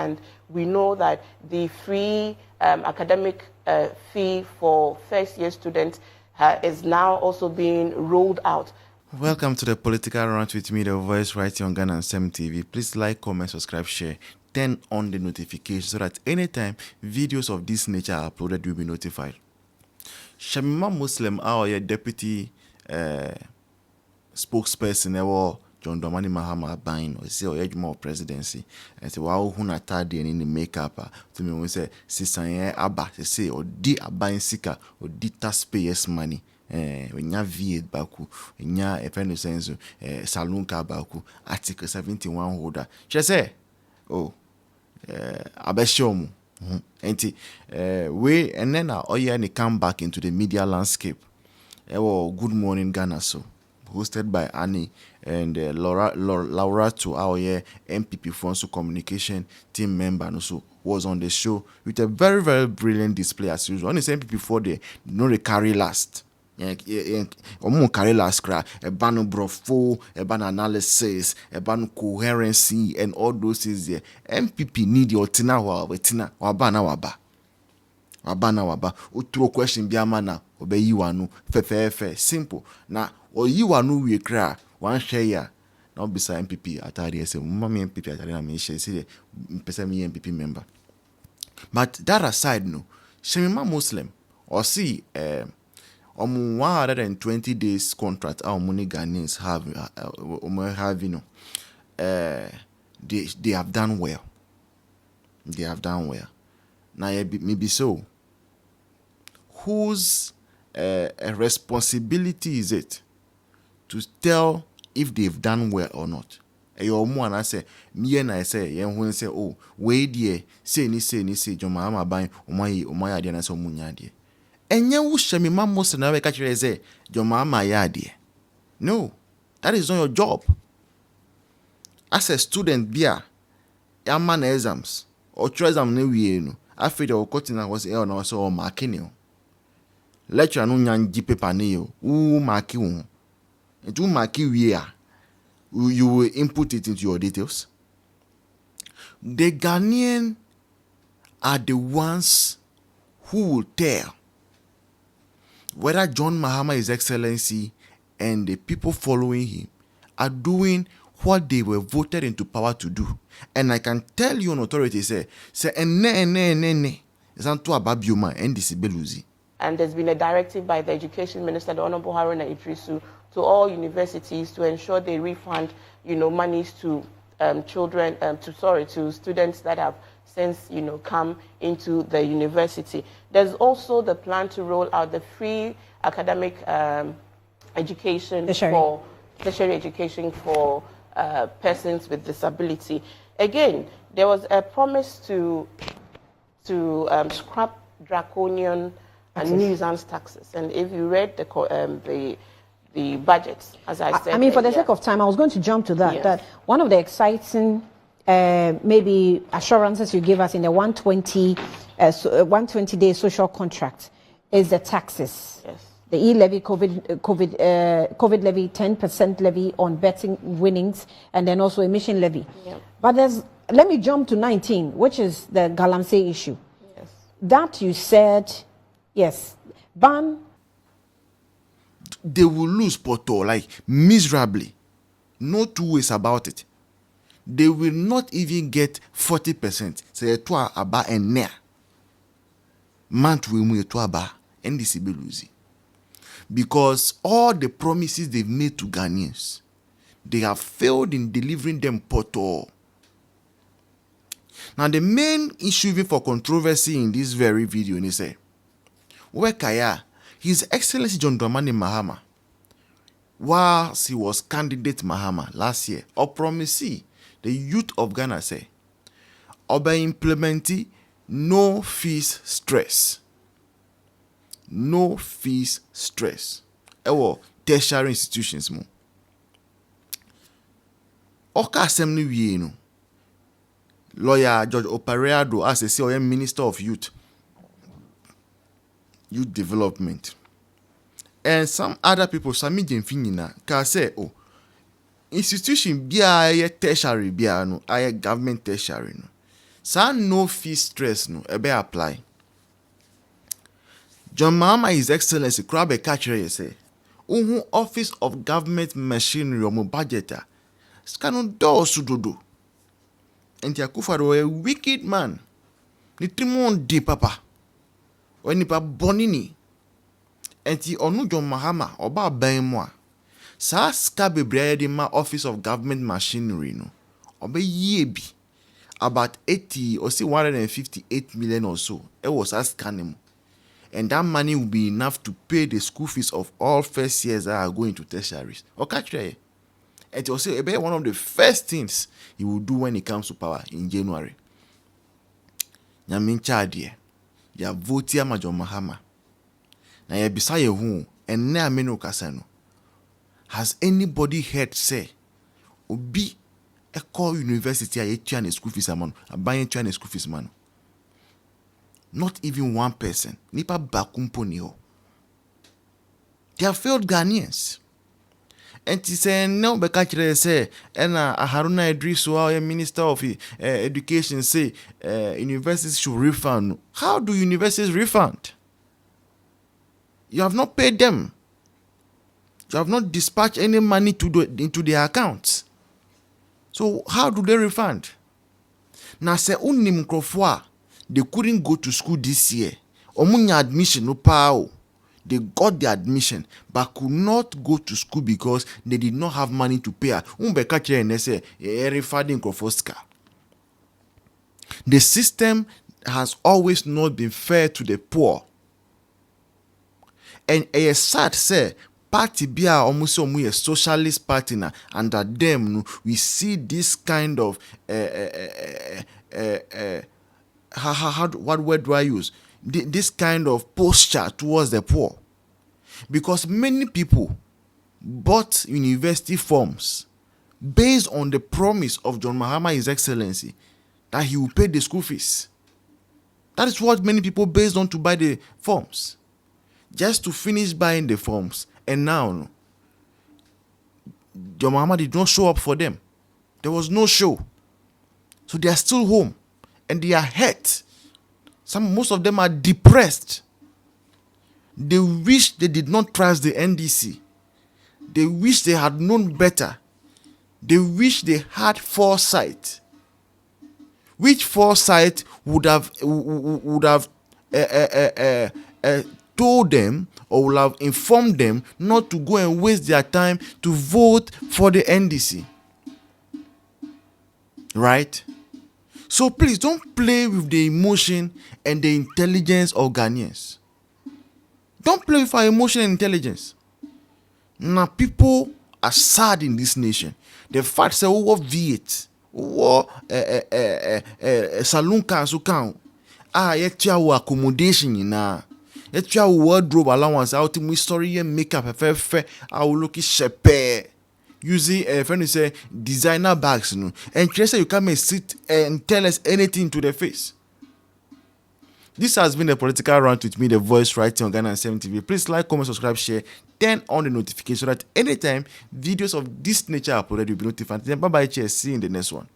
And we know that the free academic fee for first-year students is now also being rolled out. Welcome to the Political Rant with me, the voice right here on Ghana and Sem TV. Please like, comment, subscribe, share. Turn on the notifications so that anytime videos of this nature are uploaded, you'll be notified. Shamima Muslim, our deputy spokesperson, John Dramani Mahama buying or say or more presidency and say wow who not tired in the makeup to me when say sister abba say or di buying sika or di taxpayers money when ya V8 baku when ya a friend sense saloon car baku article 71 holder she say oh abeshomu enti we and then oh yeah and come back into the media landscape Good Morning Ghana so hosted by Annie and Laura to our MPP Fonso communication team member also was on the show with a very, very brilliant display as usual. On the MPP for the no carry last. Carry last cry, a ban brofo, a ban analysis, a ban coherency, and all those things there. MPP need your tina or bana waba. Wabana waba. Utro question biamana, obey you anu, fe simple. Na or you are no we cry one share now beside MPP at say mommy MPP at I say person me MPP member. But that aside no, Shamima Muslim or see 120 days contract our money Ghanaians have they have done well. They have done well. Now maybe so. Whose responsibility is it to tell if they've done well or not? Your one I say, me and I say, when say, oh, wait dear, say, John Mahama buying my idea and so munyadi. And you Shamima Muslim never catch you say, John Mahama yadi. No, that is not your job. As a student, beer, your man exams, or try exam no we no. After the cutting was air and also marking you. Lecture no nyanji paper ne mark you. And to mark you here, you will input it into your details. The Ghanaian are the ones who will tell whether John Mahama, His Excellency, and the people following him are doing what they were voted into power to do. And I can tell you on authority, say, And there's been a directive by the Education Minister, the Honorable Haruna Idrisu, to all universities to ensure they refund, monies to children, to students that have since, come into the university. There's also the plan to roll out the free academic education for tertiary education for persons with disability. Again, there was a promise to scrap draconian and nuisance taxes. And if you read the budgets, as I said, I mean, for the sake of time, I was going to jump to that. Yes. That one of the exciting maybe assurances you give us in the 120-day social contract is the taxes. Yes. The e-levy, COVID levy, 10% levy on betting winnings, and then also emission levy. Yeah. But let me jump to 19, which is the Galamsey issue. Yes. That you said, yes, ban. They will lose Porto like miserably. No two ways about it. They will not even get 40%. Say toi aba and near. Man to we to aba and this be losing. Because all the promises they've made to Ghanaians, they have failed in delivering them Porto. Now the main issue even for controversy in this very video is say, where Kaya, His Excellency John Dramani Mahama, whilst he was candidate Mahama last year, or promisee the youth of Ghana say, Oba implementing no fees stress. No fees stress. Ewo tertiary institutions mo. Oka assembly wie no. Lawyer George Opereado as a COM Minister of Youth Development. And some other people, Sami Jemfinina, can say, oh, institution bia tertiary bia no, government tertiary no. Sa no fee stress no ebe apply. John Mahama His Excellency Krabe Kachere say, Uhu Office of Government Machinery or budgeter, scano do sudodo. And Akufo-Addo a wicked man. Ni trimon di papa. O nipa bonini. Enti onu John Mahama oba ben mo a. Sa ska bebree de ma Office of Government Machinery no. Oba yie bi. About 80 or say 158 million or so. It was a scanning. And that money will be enough to pay the school fees of all first years that are going to tertiaries. Or catch there. And it will say about one of the first things he will do when he comes to power in January. Nyamin chadie. Ya vote ya John Mahama. Na ya bisa ye hu and na ameno kasano. Has anybody heard say obi eko university a yetua na school fees amano aban yetua na school fees mano? Not even one person. Nipa bakumpo ni ho. They are failed Ghanaians. And he said, no, Bekachire say, and Haruna Idris, Minister of Education, say universities should refund. How do universities refund? You have not paid them. You have not dispatched any money into their accounts. So how do they refund? Now say unim krofwa. They couldn't go to school this year. Omunya admission no pao. They got the admission but could not go to school because they did not have money to pay. The system has always not been fair to the poor. And a sad say party bia almost a socialist party na under them we see this kind of what word do I use? This kind of posture towards the poor. Because many people bought university forms based on the promise of John Mahama, His Excellency, that he will pay the school fees. That is what many people based on to buy the forms. Just to finish buying the forms. And now, John Mahama did not show up for them. There was no show. So they are still home. And they are hurt. Most of them are depressed. They wish they did not trust the NDC. They wish they had known better. They wish they had foresight. Which foresight would have told them or would have informed them not to go and waste their time to vote for the NDC. Right? So please don't play with the emotion and the intelligence of Ghanaians. Don't play with our emotion and intelligence. Now people are sad in this nation. The fact say what V8, what saloon council count, yet your accommodation na, yet your wardrobe allowance, ultimate story and makeup, I will look shepe. Using a friend say designer bags, and just say you come and sit and tell us anything to the face. This has been a political rant with me, the voice writing on Ghana 7 TV. Please like, comment, subscribe, share, turn on the notification so that anytime videos of this nature are uploaded, you'll be notified. Then bye bye, cheers. See you in the next one.